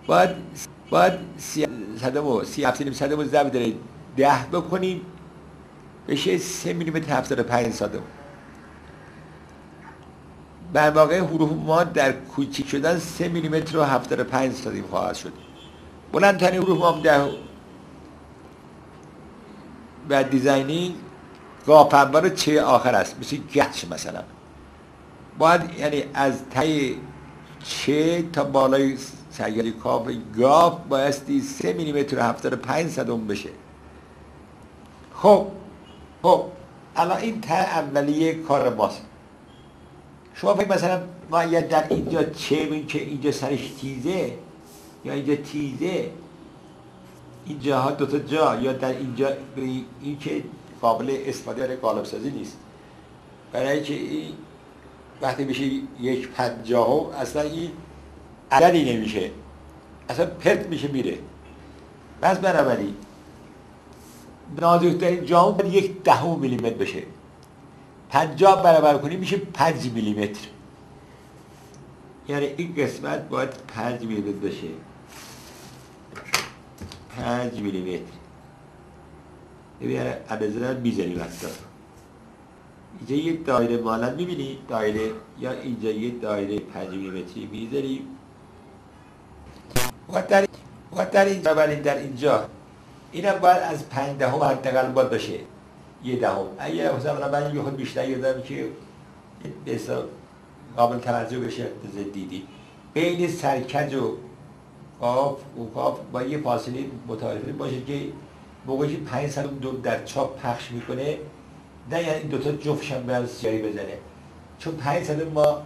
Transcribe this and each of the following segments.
باید باید 37 صدمو ضرب داره 10 بکنیم بشه 3 میلیمتر 75 صدم. در واقع حروف ما در کوچیک شدن 3 میلیمتر و 75 صدم خواهد شد. بلندترین حروف ما در و دیزاینینگ قاف اول و چه آخر است، مثل گچ مثلا. باید یعنی از ته چه تا بالای سرگلی کاف گاف بایستی 3 میلیمتر و 75 صدم بشه. خب الان این ته اولیه کار ماست. شما فکر مثلا ما اگر در اینجا چه بین که اینجا سرش تیزه یا اینجا تیزه، اینجاها دوتا جا، یا در اینجا این که قابل استفاده برای قالب سازی نیست، برای که این وقتی بشه 1/50 اصلا این عددی نمیشه، اصلا پرت میشه میره. بس بنابراین نازکترین جامو باید 1/10 میلیمتر بشه. 50 برابر کنیم میشه 5 میلیمتر. یعنی این قسمت باید 5 میلیمتر بشه. 5 میلیمتر. ببین عدد رو میزنیم حتی. اینجا یک دایره مانند میبینی؟ دایره، یا اینجا یک دایره 5 میلیمتری میذاریم. و در اینجا در اینجا اینم باید از 5/10 حداقل باید باشه. 1/10. اگه مثلا من یه خود بیشتر یادم که به حساب قابل توجه بشه دیدی بین سرکج و قاف با یه فاصله متعارفی باشه که موقعی که 5 صدم در چاپ پخش میکنه نه، یعنی این دوتا جفتش هم باید سیاهی بزنه، چون 5 صدم ما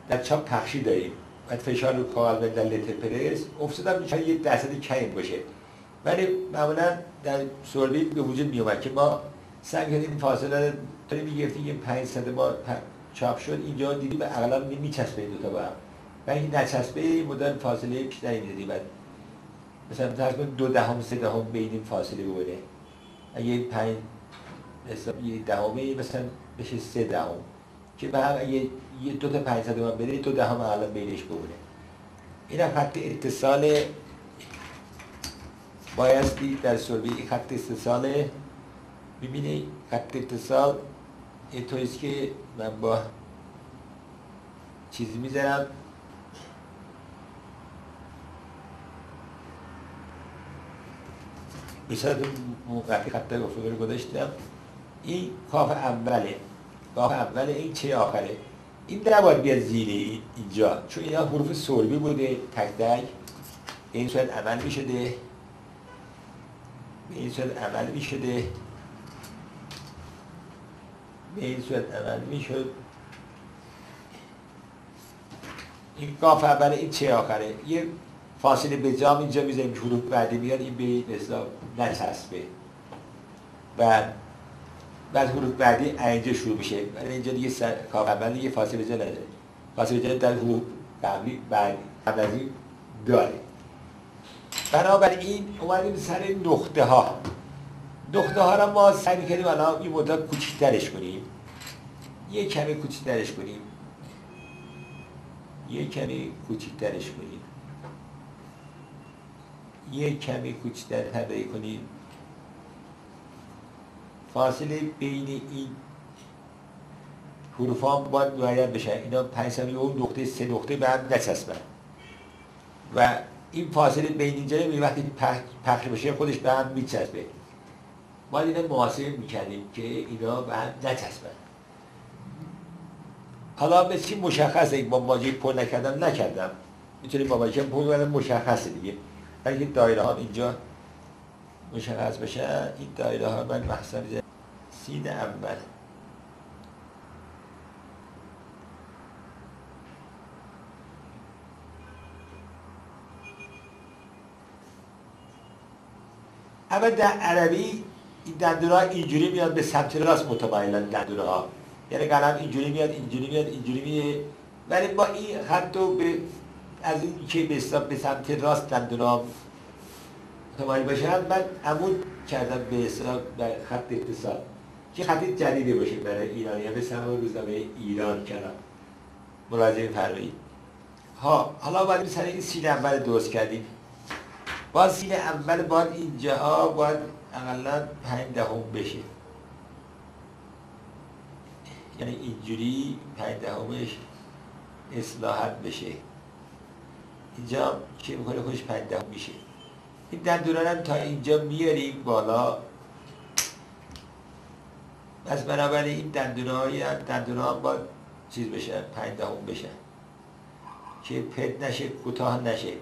در چاپ پخشی داریم، باید فشار رو کاغذ در لتر پرس افتادم میشه 1% کم باشه، ولی معمولا در سوردی به وجود میومد که ما سعی کردیم این فاصله رو داریم میگرفتیم. یه 5 صدم ما چاپ شد اینجا دیدیم به اقلا میچسبه این دوتا با هم، و این نچسبه مدل فاصله بیشتری میدادیم. مثلا فرض کن 2/10 3/10 بین این فاصله بوده، اگه 5 حساب 1/10 مثلا بشه 3/10 که به هم اگه یه 2 تا 5 صدم هم بده 2/10 اقلا بینش بوده. این هم خط اتصال بایستی در سوروی خط اتصال میبینی. خط اتصال اینطوریست که من با چیزی میذارم مثلا موقعی خط افقی رو گذاشتم. این کاف اوله، کاف اوله، این چه آخره. این نباید بیاد زیر اینجا، چون اینا حروف سوربی بوده تک تک. به این صورت عمل میشده، به این صورت عمل میشده، به این صورت عمل میشد. این کاف اوله، این چه آخره. یه فاصله به جام اینجا میذاریم، حروف بعدی میاد این به حساب نچسبه. بعد حروف بعدی اینجا شروع میشه، ولی اینجا دیگه کاف اول دیگه فاصله جا نداره. فاصله جا در حروف قبلی بعد از این داره. بنابراین اومدیم سر نقطه ها. نقطه ها را ما سعی می‌کردیم الان این مدت کوچیک‌ترش کنیم، یه کمی کوچیک‌ترش کنیم، یه کمی کوچیک‌ترش کنیم، یه کمی کوچیک‌تر طراحی کنیم. فاصله بین این حروف ها باید معین بشه. اینا 5 ثانیه اون نقطه 3 نقطه به هم نچسبن و این فاصله بین اینجا وقتی پخش بشه خودش به هم میچسبه. ما اینا محاسبه میکردیم که اینا به هم نچسبن. حالا به چی مشخصه؟ با ماجی پر نکردم میتونیم با ماجی پر کنم، مشخصه دیگه. اگه دایره ها اینجا مشخص بشه، این دایره ها من محسن سین اول اما در عربی این دندون‌ها اینجوری میاد به سمت راست متمایلن دندون‌ها، یعنی قلم اینجوری میاد اینجوری میاد اینجوری میاد، ولی با این خط رو از این که به سمت راست دندون‌ها متمایل باشن من عمود کردم به حساب در خط اتصال که خط جدیدی باشه برای ایران، یا به سمت روزنامه ایران کردم. مراجعه فرمایید. حالا باید سر این سین اول درست کردیم. باز سین اول باید اینجا باید اقلا 5/10 بشه، یعنی اینجوری 5/10 اصلاحات بشه. اینجا که میکنه خوش 5/10 میشه. این دندونان هم تا اینجا میاریم بالا. پس بنابراین این دندونان باید چیز بشه، 5/10 بشه که پد نشه، کوتاه نشه.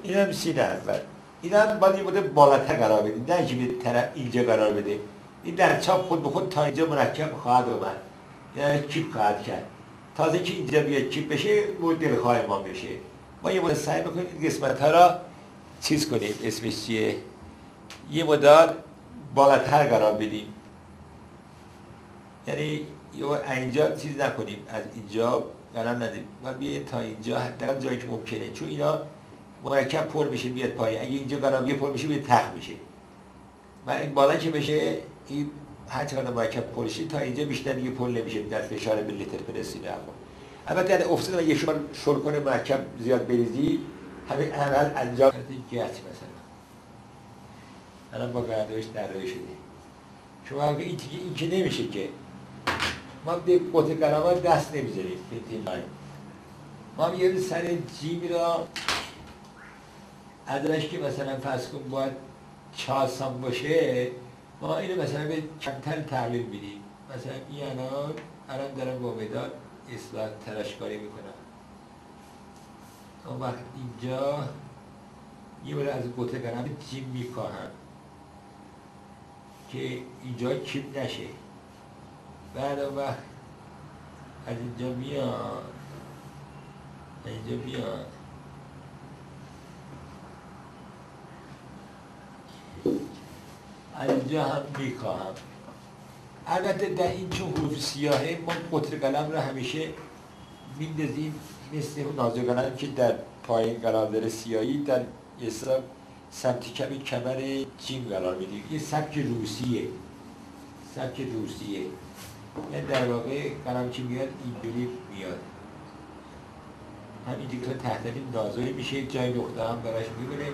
این هم سین اول. این هم باید یه بوده بالاتر قرار بدیم، نه اینکه به طرف اینجا قرار بده. این در چاپ خود به خود تا اینجا مرکب خواهد اومد، یعنی چیپ خواهد کرد. تازه که اینجا بیاد چیپ بشه مدل خواه ما بشه. ما یه مدل سعی بکنیم این قسمت ها را چیز کنیم، اسمش چیه، یه مدل بالاتر قرار بدیم، یعنی اینجا چیز نکنیم، از اینجا قرار ندیم و بیاییم تا اینجا حداقل جایی که ممکنه، چون اینا مرکب پر میشه بیاد پایین. اگه اینجا قرابیه پر میشه بیاد تخت میشه و این بالا که بشه این هر چقدر مرکب پر شه تا اینجا بیشتر دیگه پر نمیشه در فشار لیتر پرسی رو. البته در افتاد اگه شما شل کنه مرکب زیاد بریزی همین عمل انجام گچ مثلا الان با گردش در روی شده. شما این که نمیشه که ما به قطع قرامات دست نمیذاریم ما یه سر جیم را ازش که مثلا فرض کن باید 4 سم باشه، ما اینو مثلا به کمتر تقلیل میدیم. مثلا این الان دارم با مداد اصلاح تراشکاری میکنم. اون وقت اینجا یه بار از قطع قرام جیم میکاهم که اینجا چیپ نشه. بعد اون وقت از اینجا میاد از اینجا هم میکاهم. البته در این چون حروف سیاهه ما قطر قلم رو همیشه میندازیم مثل نازک قلم که در پایین قرار داره سیاهی، در سمت کمر جیم قرار میدیم. این سبک روسیه، یعنی در واقع قلم که میاد اینجوری میاد، همینجوری که تحتیم نازوی میشه، جای نقطه هم براش میبونه.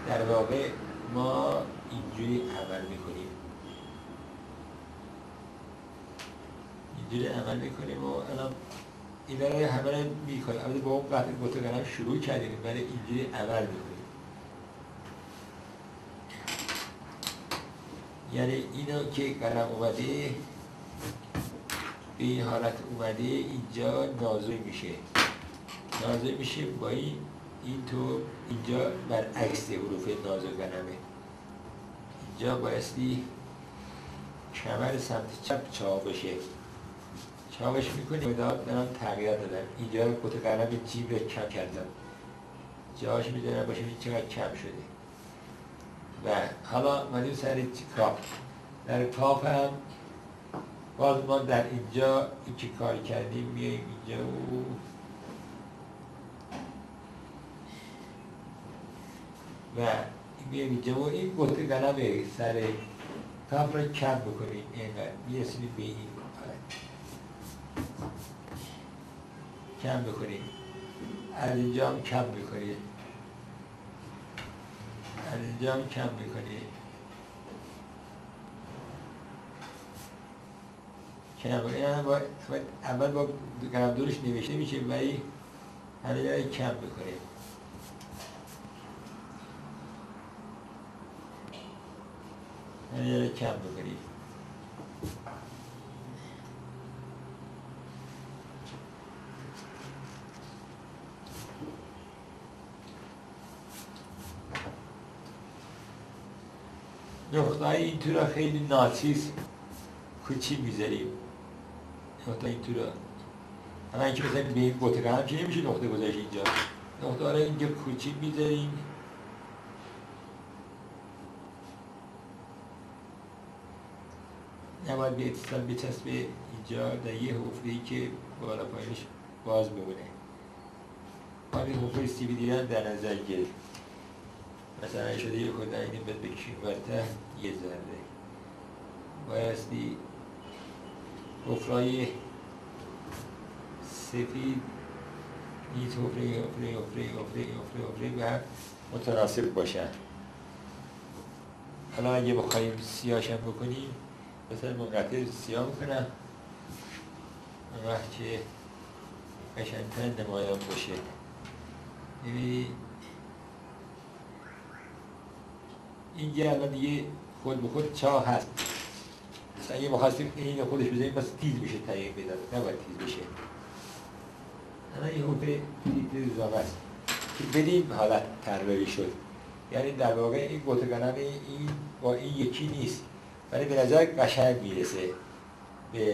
در واقع ما اینجوری عمل میکنیم، و الان اینا رو همه رو میکنیم. البته با اون قطع قطع قلم شروع کردیم ولی اینجوری عمل میکنیم. یعنی اینو که قلم اومده به این حالت اومده اینجا نازوی میشه با این تو اینجا برعکس حروف نازک قلمه. اینجا بایستی کمر سمت چپ چاوش میکنیم. مداد دارم تغییر دادم. اینجا قطع قلم جیم رو کم کردم، جاش میدونم باشه چقدر کم شده. و حالا مدیم سر کاف. در کاف هم باز ما در اینجا این که کار کردیم میاییم اینجا و میاییم اینجا و این قطع قلم سر کاف را کم بکنیم. اینقدر میرسیم به این کم بکنیم. از اینجا هم کم بکنیم. اول با قلم دورش نوشته میشه ولی همه جای کم بکنیم. نقطه این تو را خیلی ناچیز کوچی میذاریم نقطه این تو رو اما اینکه مثلا به این بوتقه هم که نمیشه نقطه گذاشت اینجا نقطه رو اینجا کوچی میذاریم نباید به اتصال بچسبه اینجا در یه حفره‌ای که بالا پایینش باز بمونه همین حفره CVD هم در نظر گرفت مثلا شده یه خود اینه باید بکشیم برتر یه ذره بایستی حفره‌های سفید این حفره به هم متناسب باشن حالا اگه بخوایم سیاهشم بکنیم مثلا منقطع سیاه میکنم اون وقت که قشنگتر نمایان باشه ببینید اینجا الان دیگه خود به خود چاه هست مثلا اگه بخواستیم این خودش بزنیم بس تیز بشه تغییر بداد نباید تیز بشه الان یه حفره تیز روزنامه است که بدیم حالت طراحی شد یعنی در واقع این بوتقنم این با این یکی نیست ولی به نظر قشنگ میرسه به